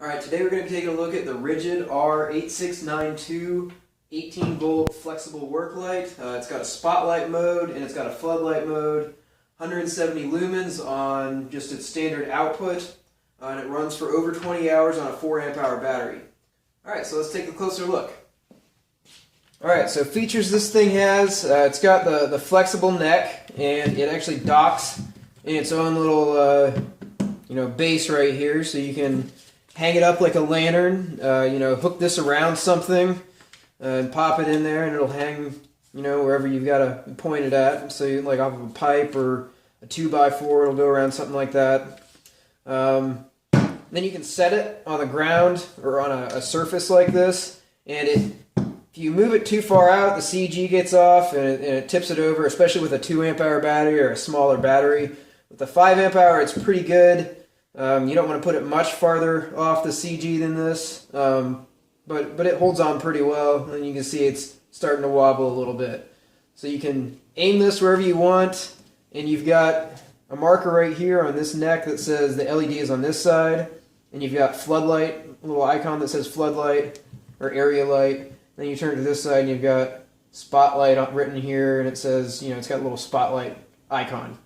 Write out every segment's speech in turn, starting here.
Alright, today we're going to be taking a look at the Ridgid R8692 18 volt flexible work light. It's got a spotlight mode and it's got a floodlight mode, 170 lumens on just its standard output, and it runs for over 20 hours on a 4 amp hour battery. Alright, so let's take a closer look. Alright, so features this thing has, it's got the flexible neck, and it actually docks in its own little base right here, so you can hang it up like a lantern, hook this around something and pop it in there and it'll hang, wherever you've got to point it at. So you, like off of a pipe or a 2x4, it'll go around something like that. Then you can set it on the ground or on a surface like this, and if you move it too far out, the CG gets off and it tips it over, especially with a 2 amp hour battery or a smaller battery. With the 5 amp hour, it's pretty good. You don't want to put it much farther off the CG than this, but it holds on pretty well, and you can see it's starting to wobble a little bit. So you can aim this wherever you want, and you've got a marker right here on this neck that says the LED is on this side, and you've got floodlight, a little icon that says floodlight or area light. Then you turn to this side and you've got spotlight written here, and it says, it's got a little spotlight icon.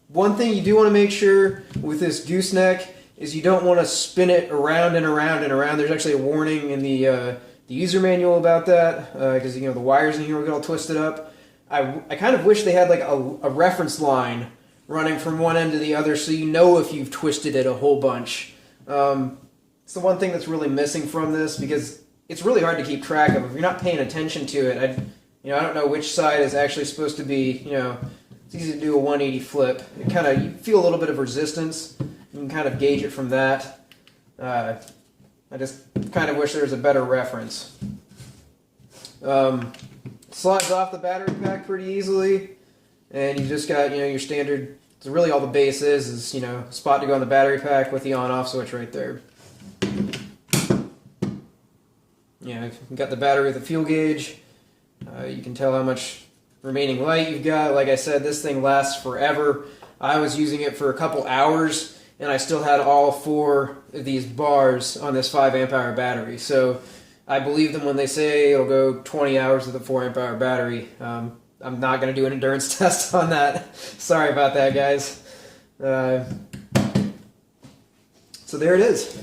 One thing you do want to make sure with this gooseneck is you don't want to spin it around and around and around. There's actually a warning in the user manual about that, because the wires in here will get all twisted up. I kind of wish they had like a reference line running from one end to the other, so you know if you've twisted it a whole bunch. It's the one thing that's really missing from this, because it's really hard to keep track of. If you're not paying attention to it, I don't know which side is actually supposed to be, it's easy to do a 180 flip. You feel a little bit of resistance. You can kind of gauge it from that. I just kind of wish there was a better reference. Slides off the battery pack pretty easily, and you just got your standard. So really, all the base is spot to go on the battery pack with the on-off switch right there. You've got the battery with the fuel gauge. You can tell how much remaining light you've got. Like I said, this thing lasts forever. I was using it for a couple hours, and I still had all 4 of these bars on this 5 amp hour battery. So I believe them when they say it'll go 20 hours with a 4 amp hour battery. I'm not going to do an endurance test on that. Sorry about that, guys. So there it is.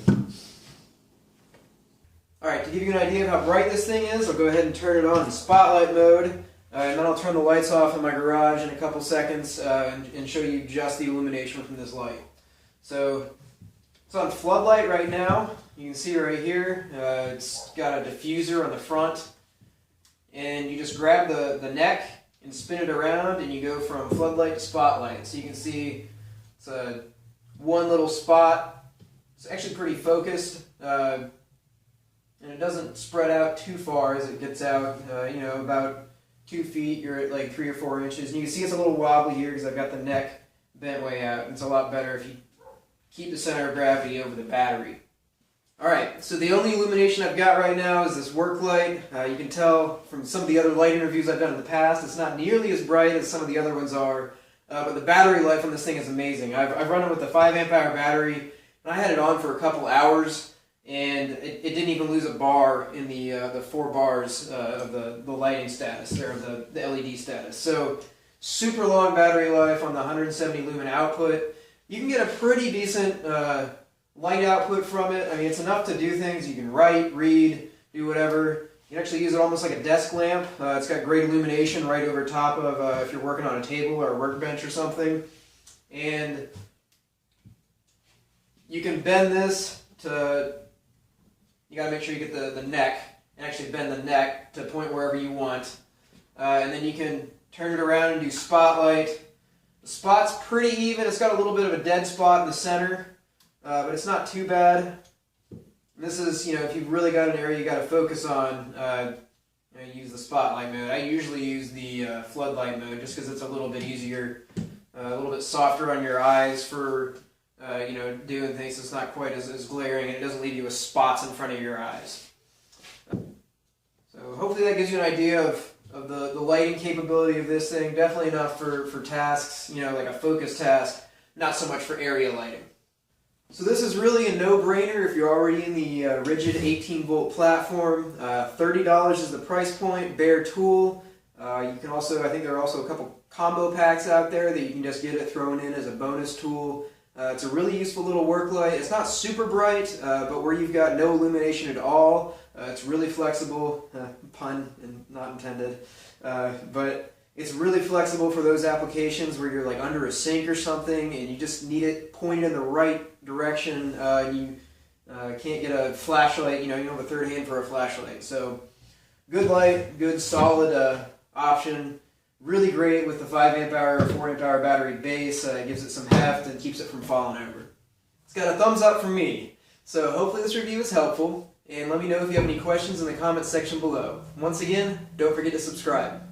Alright, to give you an idea of how bright this thing is, I'll go ahead and turn it on in spotlight mode. And then I'll turn the lights off in my garage in a couple seconds and show you just the illumination from this light. So it's on floodlight right now. You can see right here. It's got a diffuser on the front. And you just grab the neck and spin it around, and you go from floodlight to spotlight. So you can see it's one little spot. It's actually pretty focused. And it doesn't spread out too far as it gets out, about 2 feet, you're at like 3 or 4 inches. And you can see it's a little wobbly here because I've got the neck bent way out. It's a lot better if you keep the center of gravity over the battery. Alright, so the only illumination I've got right now is this work light. You can tell from some of the other light interviews I've done in the past, it's not nearly as bright as some of the other ones are. But the battery life on this thing is amazing. I've run it with a 5 amp hour battery, and I had it on for a couple hours. And it didn't even lose a bar in the 4 bars of the lighting status, or the LED status. So super long battery life on the 170 lumen output. You can get a pretty decent light output from it. I mean, it's enough to do things. You can write, read, do whatever. You can actually use it almost like a desk lamp. It's got great illumination right over top of if you're working on a table or a workbench or something. And you can bend this to... You got to make sure you get the neck, and actually bend the neck to point wherever you want. And then you can turn it around and do spotlight. The spot's pretty even. It's got a little bit of a dead spot in the center, but it's not too bad. And this is, if you've really got an area you got to focus on, use the spotlight mode. I usually use the floodlight mode just because it's a little bit easier, a little bit softer on your eyes for... doing things that's not quite as glaring, and it doesn't leave you with spots in front of your eyes. So hopefully that gives you an idea of the lighting capability of this thing. Definitely enough for tasks, like a focus task, not so much for area lighting. So this is really a no-brainer if you're already in the Ridgid 18-volt platform. $30 is the price point, bare tool. You can also, I think there are also a couple combo packs out there that you can just get it thrown in as a bonus tool. It's a really useful little work light. It's not super bright, but where you've got no illumination at all, it's really flexible. Pun and not intended. But it's really flexible for those applications where you're like under a sink or something and you just need it pointed in the right direction. You can't get a flashlight, you don't have a third hand for a flashlight. So good light, good solid option. Really great with the 5 amp hour or 4 amp hour battery base. It gives it some heft and keeps it from falling over. It's got a thumbs up from me. So hopefully this review is helpful, and let me know if you have any questions in the comments section below. Once again, don't forget to subscribe.